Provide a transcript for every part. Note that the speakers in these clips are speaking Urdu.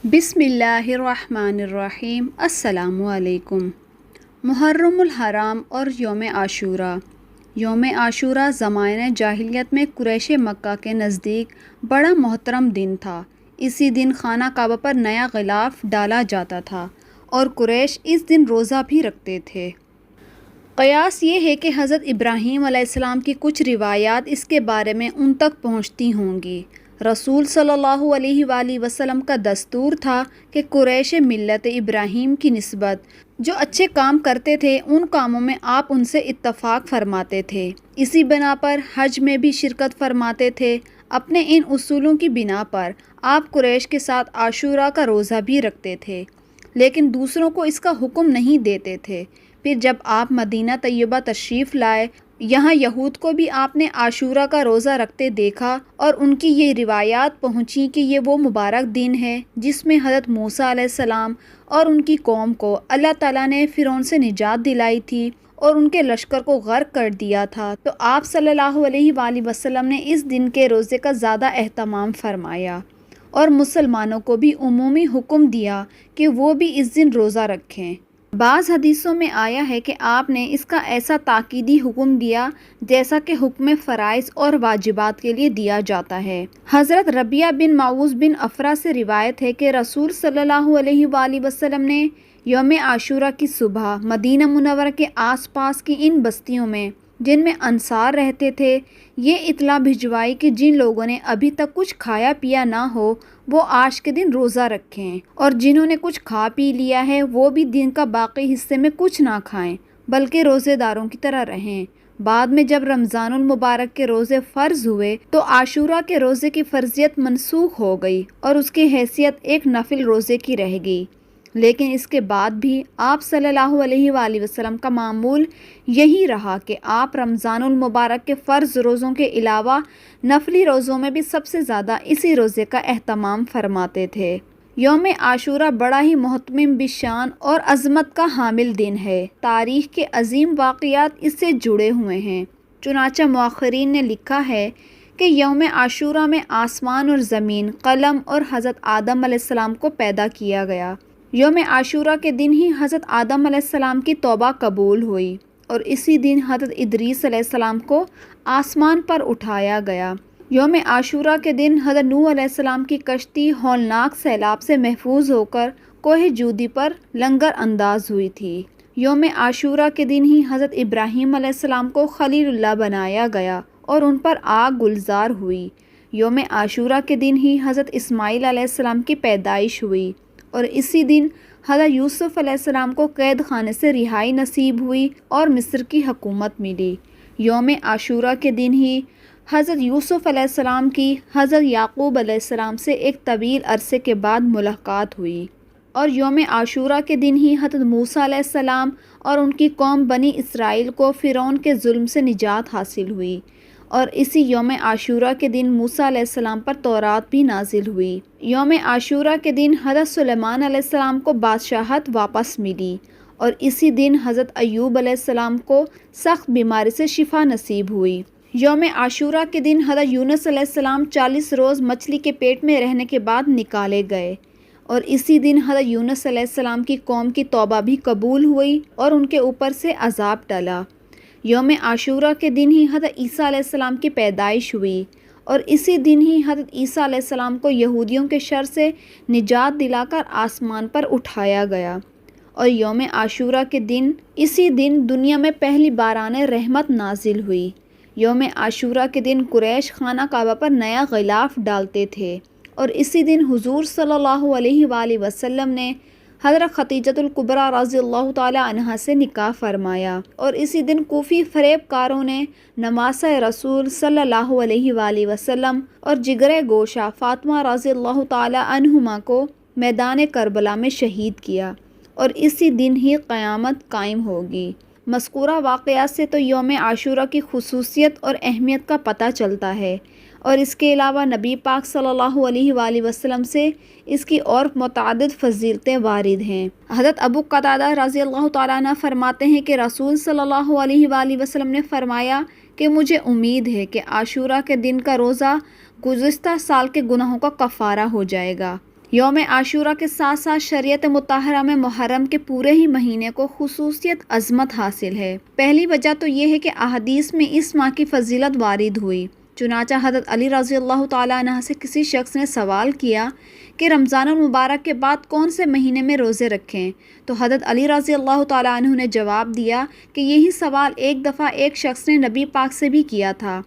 بسم اللہ الرحمن الرحیم۔ السلام علیکم۔ محرم الحرام اور یوم عاشوراء۔ یوم عاشوراء زمانہ جاہلیت میں قریش مکہ کے نزدیک بڑا محترم دن تھا۔ اسی دن خانہ کعبہ پر نیا غلاف ڈالا جاتا تھا اور قریش اس دن روزہ بھی رکھتے تھے۔ قیاس یہ ہے کہ حضرت ابراہیم علیہ السلام کی کچھ روایات اس کے بارے میں ان تک پہنچتی ہوں گی۔ رسول صلی اللہ علیہ وآلہ وسلم کا دستور تھا کہ قریش ملت ابراہیم کی نسبت جو اچھے کام کرتے تھے ان کاموں میں آپ ان سے اتفاق فرماتے تھے۔ اسی بنا پر حج میں بھی شرکت فرماتے تھے۔ اپنے ان اصولوں کی بنا پر آپ قریش کے ساتھ عاشوراء کا روزہ بھی رکھتے تھے، لیکن دوسروں کو اس کا حکم نہیں دیتے تھے۔ پھر جب آپ مدینہ طیبہ تشریف لائے، یہاں یہود کو بھی آپ نے عاشوراء کا روزہ رکھتے دیکھا اور ان کی یہ روایات پہنچی کہ یہ وہ مبارک دن ہے جس میں حضرت موسیٰ علیہ السلام اور ان کی قوم کو اللہ تعالیٰ نے فرعون سے نجات دلائی تھی اور ان کے لشکر کو غرق کر دیا تھا۔ تو آپ صلی اللہ علیہ وآلہ وسلم نے اس دن کے روزے کا زیادہ اہتمام فرمایا اور مسلمانوں کو بھی عمومی حکم دیا کہ وہ بھی اس دن روزہ رکھیں۔ بعض حدیثوں میں آیا ہے کہ آپ نے اس کا ایسا تاکیدی حکم دیا جیسا کہ حکم فرائض اور واجبات کے لیے دیا جاتا ہے۔ حضرت ربیعہ بن معوذ بن افرا سے روایت ہے کہ رسول صلی اللہ علیہ وآلہ وسلم نے یوم عاشوراء کی صبح مدینہ منورہ کے آس پاس کی ان بستیوں میں جن میں انصار رہتے تھے یہ اطلاع بھجوائی کہ جن لوگوں نے ابھی تک کچھ کھایا پیا نہ ہو وہ آج کے دن روزہ رکھیں، اور جنہوں نے کچھ کھا پی لیا ہے وہ بھی دن کا باقی حصے میں کچھ نہ کھائیں بلکہ روزے داروں کی طرح رہیں۔ بعد میں جب رمضان المبارک کے روزے فرض ہوئے تو عاشوراء کے روزے کی فرضیت منسوخ ہو گئی اور اس کی حیثیت ایک نفل روزے کی رہ گئی، لیکن اس کے بعد بھی آپ صلی اللہ علیہ وآلہ وسلم کا معمول یہی رہا کہ آپ رمضان المبارک کے فرض روزوں کے علاوہ نفلی روزوں میں بھی سب سے زیادہ اسی روزے کا اہتمام فرماتے تھے۔ یوم عاشوراء بڑا ہی محتمم بشان اور عظمت کا حامل دن ہے۔ تاریخ کے عظیم واقعات اس سے جڑے ہوئے ہیں۔ چنانچہ مؤخرین نے لکھا ہے کہ یوم عاشوراء میں آسمان اور زمین، قلم اور حضرت آدم علیہ السلام کو پیدا کیا گیا۔ یوم عاشوراء کے دن ہی حضرت آدم علیہ السلام کی توبہ قبول ہوئی اور اسی دن حضرت ادریس علیہ السلام کو آسمان پر اٹھایا گیا۔ یوم عاشوراء کے دن حضرت نوح علیہ السلام کی کشتی ہولناک سیلاب سے محفوظ ہو کر کوہ جودی پر لنگر انداز ہوئی تھی۔ یوم عاشوراء کے دن ہی حضرت ابراہیم علیہ السلام کو خلیل اللہ بنایا گیا اور ان پر آگ گلزار ہوئی۔ یوم عاشوراء کے دن ہی حضرت اسماعیل علیہ السلام کی پیدائش ہوئی اور اسی دن حضرت یوسف علیہ السلام کو قید خانے سے رہائی نصیب ہوئی اور مصر کی حکومت ملی۔ یوم عاشوراء کے دن ہی حضرت یوسف علیہ السلام کی حضرت یعقوب علیہ السلام سے ایک طویل عرصے کے بعد ملاقات ہوئی، اور یوم عاشوراء کے دن ہی حضرت موسیٰ علیہ السلام اور ان کی قوم بنی اسرائیل کو فرعون کے ظلم سے نجات حاصل ہوئی، اور اسی یوم عاشوراء کے دن موسیٰ علیہ السلام پر تورات بھی نازل ہوئی۔ یوم عاشوراء کے دن حضرت سلیمان علیہ السلام کو بادشاہت واپس ملی، اور اسی دن حضرت ایوب علیہ السلام کو سخت بیماری سے شفا نصیب ہوئی۔ یوم عاشوراء کے دن حضرت یونس علیہ السلام 40 روز مچھلی کے پیٹ میں رہنے کے بعد نکالے گئے، اور اسی دن حضرت یونس علیہ السلام کی قوم کی توبہ بھی قبول ہوئی اور ان کے اوپر سے عذاب ٹلا۔ یوم عاشوراء کے دن ہی حضرت عیسیٰ علیہ السلام کی پیدائش ہوئی، اور اسی دن ہی حضرت عیسیٰ علیہ السلام کو یہودیوں کے شر سے نجات دلا کر آسمان پر اٹھایا گیا، اور یوم عاشوراء کے دن اسی دن دنیا میں پہلی باران رحمت نازل ہوئی۔ یوم عاشوراء کے دن قریش خانہ کعبہ پر نیا غلاف ڈالتے تھے، اور اسی دن حضور صلی اللہ علیہ وآلہ وسلم نے حضرت خدیجہ الکبریٰ رضی اللہ تعالی عنہا سے نکاح فرمایا، اور اسی دن کوفی فریب کاروں نے نواسہ رسول صلی اللہ علیہ وآلہ وسلم اور جگر گوشہ فاطمہ رضی اللہ تعالی عنہما کو میدان کربلا میں شہید کیا، اور اسی دن ہی قیامت قائم ہوگی۔ مذکورہ واقعات سے تو یوم عاشوراء کی خصوصیت اور اہمیت کا پتہ چلتا ہے، اور اس کے علاوہ نبی پاک صلی اللہ علیہ وآلہ وسلم سے اس کی اور متعدد فضیلتیں وارد ہیں۔ حضرت ابو قتادہ رضی اللہ تعالیٰ عنہ فرماتے ہیں کہ رسول صلی اللہ علیہ وآلہ وسلم نے فرمایا کہ مجھے امید ہے کہ عاشوراء کے دن کا روزہ گزشتہ سال کے گناہوں کا کفارہ ہو جائے گا۔ یوم عاشورہ کے ساتھ ساتھ شریعت مطہرہ میں محرم کے پورے ہی مہینے کو خصوصیت عظمت حاصل ہے۔ پہلی وجہ تو یہ ہے کہ احادیث میں اس ماہ کی فضیلت وارد ہوئی۔ چنانچہ حضرت علی رضی اللہ تعالیٰ عنہ سے کسی شخص نے سوال کیا کہ رمضان المبارک کے بعد کون سے مہینے میں روزے رکھیں، تو حضرت علی رضی اللہ تعالیٰ عنہ نے جواب دیا کہ یہی سوال ایک دفعہ ایک شخص نے نبی پاک سے بھی کیا تھا،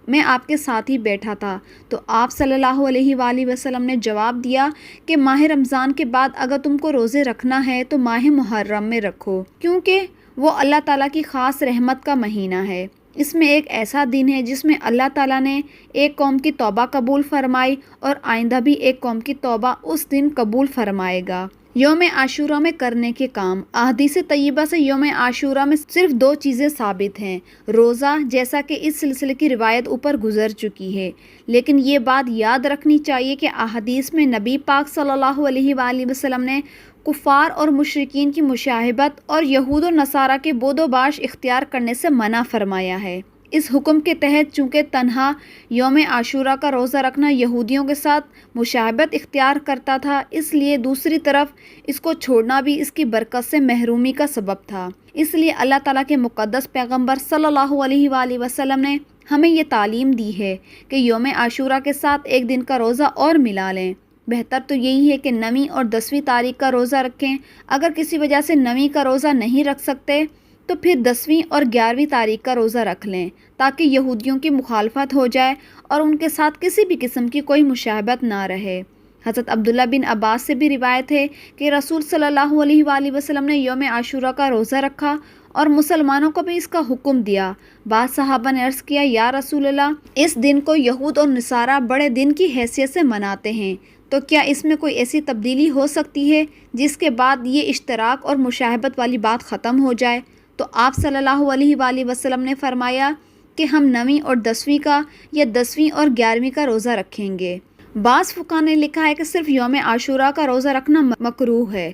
میں آپ کے ساتھ ہی بیٹھا تھا، تو آپ صلی اللہ علیہ وآلہ وسلم نے جواب دیا کہ ماہ رمضان کے بعد اگر تم کو روزے رکھنا ہے تو ماہ محرم میں رکھو، کیونکہ وہ اللہ تعالیٰ کی خاص رحمت کا مہینہ ہے۔ اس میں ایک ایسا دن ہے جس میں اللہ تعالیٰ نے ایک قوم کی توبہ قبول فرمائی اور آئندہ بھی ایک قوم کی توبہ اس دن قبول فرمائے گا۔ یوم عاشورہ میں کرنے کے کام۔ احادیث طیبہ سے یوم عاشورہ میں صرف 2 چیزیں ثابت ہیں، روزہ، جیسا کہ اس سلسلے کی روایت اوپر گزر چکی ہے، لیکن یہ بات یاد رکھنی چاہیے کہ احادیث میں نبی پاک صلی اللہ علیہ وآلہ وسلم نے کفار اور مشرکین کی مشابہت اور یہود و نصارہ کے بود و باش اختیار کرنے سے منع فرمایا ہے۔ اس حکم کے تحت چونکہ تنہا یوم عاشورہ کا روزہ رکھنا یہودیوں کے ساتھ مشابہت اختیار کرتا تھا، اس لیے دوسری طرف اس کو چھوڑنا بھی اس کی برکت سے محرومی کا سبب تھا۔ اس لیے اللہ تعالیٰ کے مقدس پیغمبر صلی اللہ علیہ وآلہ وسلم نے ہمیں یہ تعلیم دی ہے کہ یوم عاشورہ کے ساتھ ایک دن کا روزہ اور ملا لیں۔ بہتر تو یہی ہے کہ 9ویں اور 10ویں تاریخ کا روزہ رکھیں۔ اگر کسی وجہ سے 9ویں کا روزہ نہیں رکھ سکتے تو پھر 10ویں اور 11ویں تاریخ کا روزہ رکھ لیں، تاکہ یہودیوں کی مخالفت ہو جائے اور ان کے ساتھ کسی بھی قسم کی کوئی مشابہت نہ رہے۔ حضرت عبداللہ بن عباس سے بھی روایت ہے کہ رسول صلی اللہ علیہ وآلہ وسلم نے یوم عاشورہ کا روزہ رکھا اور مسلمانوں کو بھی اس کا حکم دیا۔ بعض صحابہ نے عرض کیا، یا رسول اللہ، اس دن کو یہود اور نصارہ بڑے دن کی حیثیت سے مناتے ہیں، تو کیا اس میں کوئی ایسی تبدیلی ہو سکتی ہے جس کے بعد یہ اشتراک اور مشابہت والی بات ختم ہو جائے؟ تو آپ صلی اللہ علیہ وآلہ وسلم نے فرمایا کہ ہم 9ویں اور 10ویں کا یا 10ویں اور 11ویں کا روزہ رکھیں گے۔ بعض فقہاء نے لکھا ہے کہ صرف یوم عاشورہ کا روزہ رکھنا مکروہ ہے،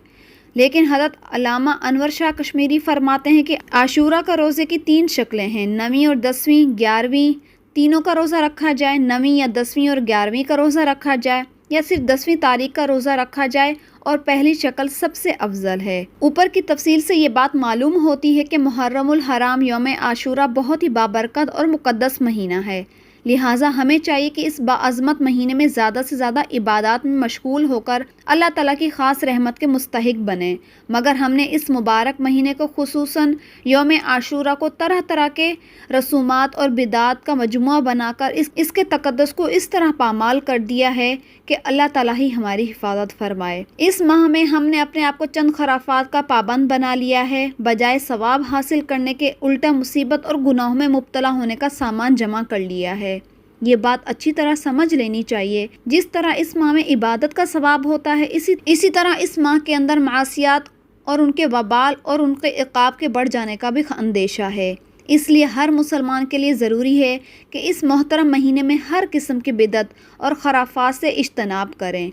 لیکن حضرت علامہ انور شاہ کشمیری فرماتے ہیں کہ عاشورہ کا روزے کی 3 شکلیں ہیں، 9ویں اور 10ویں، 11ویں، تینوں کا روزہ رکھا جائے، 9ویں یا 10ویں اور 11ویں کا روزہ رکھا جائے، یا صرف 10ویں تاریخ کا روزہ رکھا جائے، اور پہلی شکل سب سے افضل ہے۔ اوپر کی تفصیل سے یہ بات معلوم ہوتی ہے کہ محرم الحرام یوم عاشورہ بہت ہی بابرکت اور مقدس مہینہ ہے، لہٰذا ہمیں چاہیے کہ اس باعظمت مہینے میں زیادہ سے زیادہ عبادات میں مشغول ہو کر اللہ تعالیٰ کی خاص رحمت کے مستحق بنیں۔ مگر ہم نے اس مبارک مہینے کو خصوصاً یوم عاشورہ کو طرح طرح کے رسومات اور بدعات کا مجموعہ بنا کر اس کے تقدس کو اس طرح پامال کر دیا ہے کہ اللہ تعالیٰ ہی ہماری حفاظت فرمائے۔ اس ماہ میں ہم نے اپنے آپ کو چند خرافات کا پابند بنا لیا ہے، بجائے ثواب حاصل کرنے کے الٹا مصیبت اور گناہوں میں مبتلا ہونے کا سامان جمع کر لیا ہے۔ یہ بات اچھی طرح سمجھ لینی چاہیے، جس طرح اس ماہ میں عبادت کا ثواب ہوتا ہے، اسی طرح اس ماہ کے اندر معاصیات اور ان کے وبال اور ان کے عقاب کے بڑھ جانے کا بھی اندیشہ ہے۔ اس لیے ہر مسلمان کے لیے ضروری ہے کہ اس محترم مہینے میں ہر قسم کی بدعت اور خرافات سے اجتناب کریں،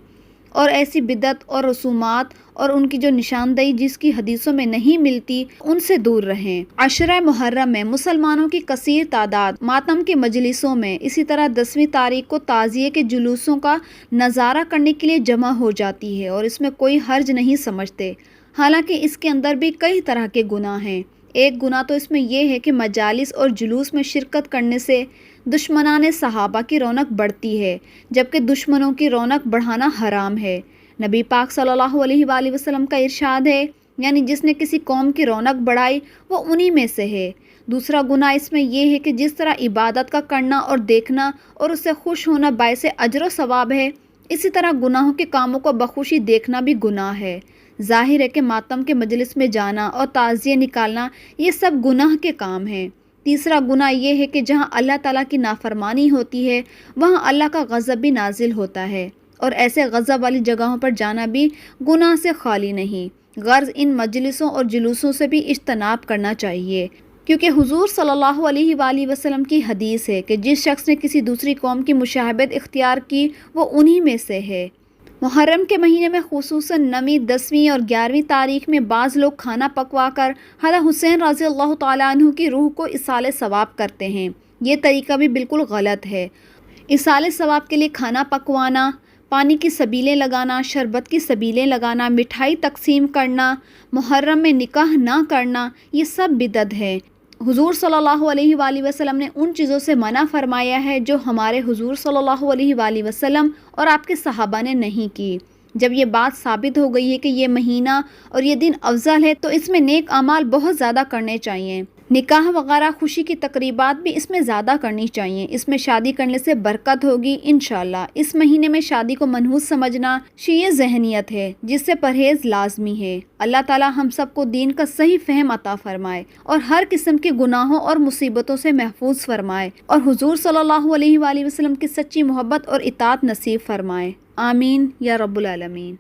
اور ایسی بدعت اور رسومات اور ان کی جو نشاندہی جس کی حدیثوں میں نہیں ملتی ان سے دور رہیں۔ عشرہ محرم میں مسلمانوں کی کثیر تعداد ماتم کے مجلسوں میں، اسی طرح 10ویں تاریخ کو تعزیے کے جلوسوں کا نظارہ کرنے کے لیے جمع ہو جاتی ہے، اور اس میں کوئی حرج نہیں سمجھتے، حالانکہ اس کے اندر بھی کئی طرح کے گناہ ہیں۔ ایک گناہ تو اس میں یہ ہے کہ مجالس اور جلوس میں شرکت کرنے سے دشمنان صحابہ کی رونق بڑھتی ہے، جبکہ دشمنوں کی رونق بڑھانا حرام ہے۔ نبی پاک صلی اللہ علیہ وآلہ وسلم کا ارشاد ہے، یعنی جس نے کسی قوم کی رونق بڑھائی وہ انہی میں سے ہے۔ دوسرا گناہ اس میں یہ ہے کہ جس طرح عبادت کا کرنا اور دیکھنا اور اس سے خوش ہونا باعث اجر و ثواب ہے، اسی طرح گناہوں کے کاموں کو بخوشی دیکھنا بھی گناہ ہے۔ ظاہر ہے کہ ماتم کے مجلس میں جانا اور تعزیے نکالنا یہ سب گناہ کے کام ہیں۔ تیسرا گناہ یہ ہے کہ جہاں اللہ تعالیٰ کی نافرمانی ہوتی ہے وہاں اللہ کا غضب بھی نازل ہوتا ہے، اور ایسے غضب والی جگہوں پر جانا بھی گناہ سے خالی نہیں۔ غرض ان مجلسوں اور جلوسوں سے بھی اجتناب کرنا چاہیے، کیونکہ حضور صلی اللہ علیہ وآلہ وسلم کی حدیث ہے کہ جس شخص نے کسی دوسری قوم کی مشابہت اختیار کی وہ انہی میں سے ہے۔ محرم کے مہینے میں خصوصاً 9ویں، 10ویں اور 11ویں تاریخ میں بعض لوگ کھانا پکوا کر حضرت حسین رضی اللہ تعالیٰ عنہ کی روح کو ایصال ثواب کرتے ہیں۔ یہ طریقہ بھی بالکل غلط ہے۔ ایصال ثواب کے لیے کھانا پکوانا، پانی کی سبیلیں لگانا، شربت کی سبیلیں لگانا، مٹھائی تقسیم کرنا، محرم میں نکاح نہ کرنا، یہ سب بدعت ہے۔ حضور صلی اللہ علیہ وآلہ وسلم نے ان چیزوں سے منع فرمایا ہے جو ہمارے حضور صلی اللہ علیہ وآلہ وسلم اور آپ کے صحابہ نے نہیں کی۔ جب یہ بات ثابت ہو گئی ہے کہ یہ مہینہ اور یہ دن افضل ہے تو اس میں نیک اعمال بہت زیادہ کرنے چاہیے۔ نکاح وغیرہ خوشی کی تقریبات بھی اس میں زیادہ کرنی چاہیے۔ اس میں شادی کرنے سے برکت ہوگی انشاءاللہ۔ اس مہینے میں شادی کو منحوس سمجھنا شیعہ ذہنیت ہے جس سے پرہیز لازمی ہے۔ اللہ تعالی ہم سب کو دین کا صحیح فہم عطا فرمائے اور ہر قسم کے گناہوں اور مصیبتوں سے محفوظ فرمائے اور حضور صلی اللہ علیہ وآلہ وسلم کی سچی محبت اور اطاعت نصیب فرمائے۔ آمین یا رب العالمین۔